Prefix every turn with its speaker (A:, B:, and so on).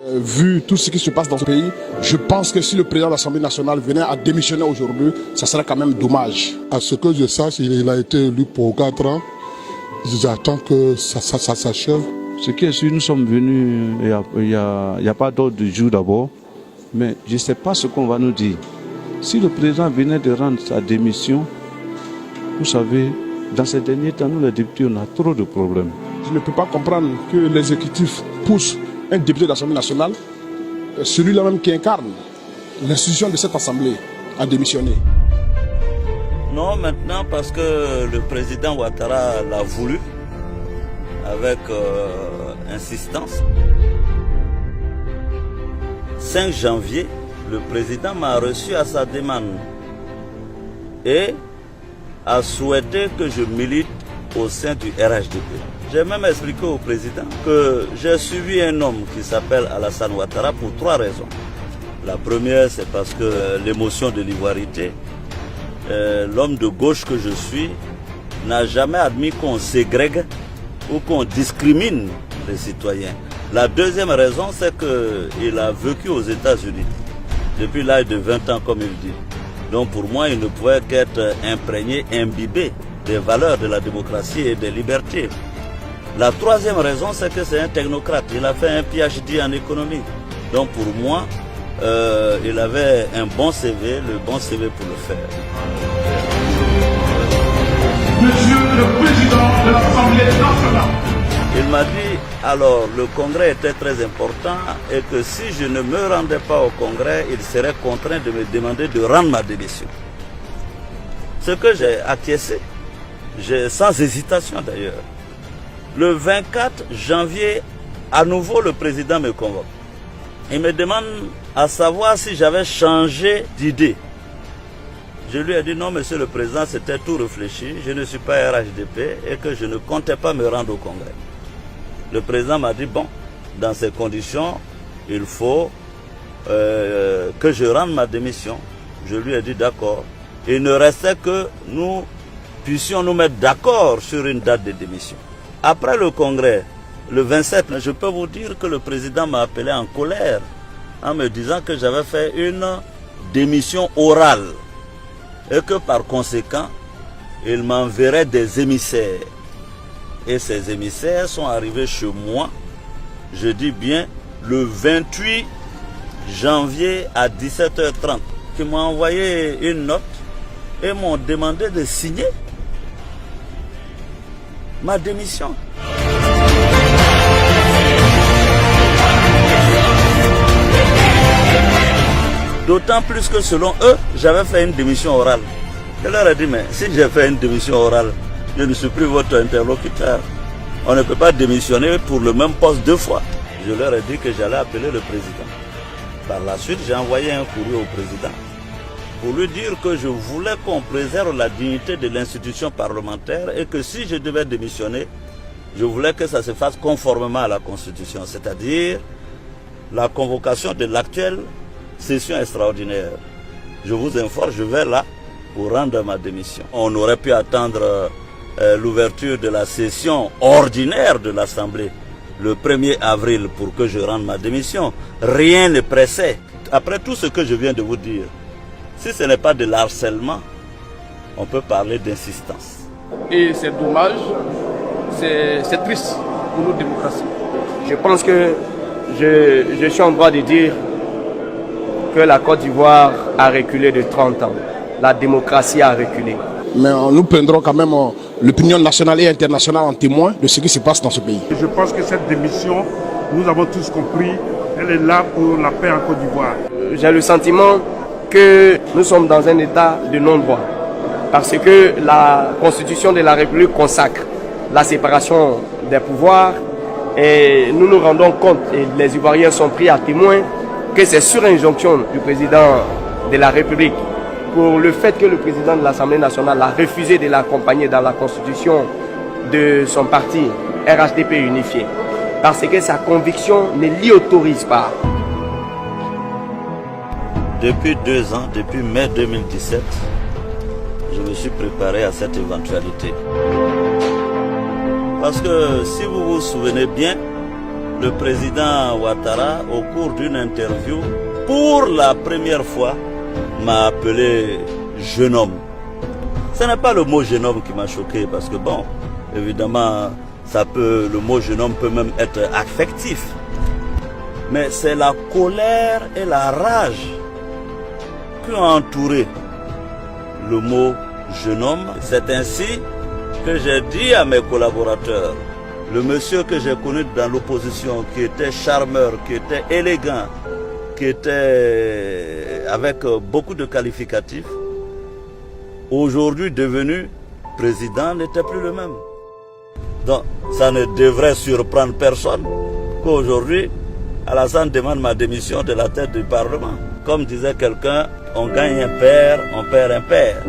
A: Vu tout ce qui se passe dans ce pays, je pense que si le président de l'Assemblée nationale venait à démissionner aujourd'hui, ça serait quand même dommage.
B: À ce que je sache, il a été élu pour 4 ans. J'attends que ça s'achève.
C: Ce qui est sûr, nous sommes venus, il n'y a pas d'ordre du jour d'abord, mais je ne sais pas ce qu'on va nous dire. Si le président venait de rendre sa démission, vous savez, dans ces derniers temps, nous les députés, on a trop de problèmes.
A: Je ne peux pas comprendre que l'exécutif pousse un député de l'Assemblée nationale, celui-là même qui incarne l'institution de cette Assemblée, à démissionner.
D: Non, maintenant parce que le président Ouattara l'a voulu, avec insistance. 5 janvier, le président m'a reçu à sa demande et a souhaité que je milite au sein du RHDP. J'ai même expliqué au président que j'ai suivi un homme qui s'appelle Alassane Ouattara pour 3 raisons. La première, c'est parce que l'émotion de l'ivoirité, l'homme de gauche que je suis, n'a jamais admis qu'on ségrègue ou qu'on discrimine les citoyens. La deuxième raison, c'est qu'il a vécu aux États-Unis depuis l'âge de 20 ans, comme il dit. Donc pour moi, il ne pouvait qu'être imprégné, imbibé des valeurs de la démocratie et des libertés. La troisième raison, c'est que c'est un technocrate. Il a fait un PhD en économie. Donc pour moi, il avait un bon CV, le bon CV pour le faire.
E: Monsieur le Président de l'Assemblée nationale.
D: Il m'a dit, alors le congrès était très important et que si je ne me rendais pas au congrès, il serait contraint de me demander de rendre ma démission. Ce que j'ai acquiescé, sans hésitation d'ailleurs. Le 24 janvier, à nouveau le président me convoque. Il me demande à savoir si j'avais changé d'idée. Je lui ai dit non, monsieur le président, c'était tout réfléchi, je ne suis pas RHDP et que je ne comptais pas me rendre au congrès. Le président m'a dit bon, dans ces conditions, il faut que je rende ma démission. Je lui ai dit d'accord. Il ne restait que nous puissions nous mettre d'accord sur une date de démission. Après le congrès, le 27, je peux vous dire que le président m'a appelé en colère en me disant que j'avais fait une démission orale et que par conséquent, il m'enverrait des émissaires. Et ces émissaires sont arrivés chez moi, je dis bien, le 28 janvier à 17h30, qui m'ont envoyé une note et m'ont demandé de signer ma démission. D'autant plus que selon eux, j'avais fait une démission orale. Je leur ai dit, mais si j'ai fait une démission orale, je ne suis plus votre interlocuteur. On ne peut pas démissionner pour le même poste 2 fois. Je leur ai dit que j'allais appeler le président. Par la suite, j'ai envoyé un courrier au président pour lui dire que je voulais qu'on préserve la dignité de l'institution parlementaire et que si je devais démissionner, je voulais que ça se fasse conformément à la Constitution, c'est-à-dire la convocation de l'actuelle session extraordinaire. Je vous informe, je vais là pour rendre ma démission. On aurait pu attendre l'ouverture de la session ordinaire de l'Assemblée le 1er avril pour que je rende ma démission. Rien ne pressait. Après tout ce que je viens de vous dire, si ce n'est pas de l'harcèlement, on peut parler d'insistance.
F: Et c'est dommage, c'est triste pour nos démocraties. Je pense que je suis en droit de dire que la Côte d'Ivoire a reculé de 30 ans. La démocratie a reculé.
A: Mais nous prendrons quand même l'opinion nationale et internationale en témoin de ce qui se passe dans ce pays.
E: Je pense que cette démission, nous avons tous compris, elle est là pour la paix en Côte d'Ivoire.
F: J'ai le sentiment que nous sommes dans un état de non-droit. Parce que la Constitution de la République consacre la séparation des pouvoirs et nous nous rendons compte, et les Ivoiriens sont pris à témoin, que c'est sur injonction du président de la République pour le fait que le président de l'Assemblée nationale a refusé de l'accompagner dans la constitution de son parti RHDP unifié. Parce que sa conviction ne l'y autorise pas.
D: Depuis 2 ans, depuis mai 2017, je me suis préparé à cette éventualité. Parce que si vous vous souvenez bien, le président Ouattara, au cours d'une interview, pour la première fois, m'a appelé jeune homme. Ce n'est pas le mot jeune homme qui m'a choqué, parce que bon, évidemment, le mot jeune homme peut même être affectif. Mais c'est la colère et la rage qui ont entouré le mot jeune homme. C'est ainsi que j'ai dit à mes collaborateurs, le monsieur que j'ai connu dans l'opposition, qui était charmeur, qui était élégant, qui était avec beaucoup de qualificatifs, aujourd'hui devenu président, n'était plus le même. Donc ça ne devrait surprendre personne qu'aujourd'hui, Alassane demande ma démission de la tête du Parlement. Comme disait quelqu'un, on gagne un père, on perd un père.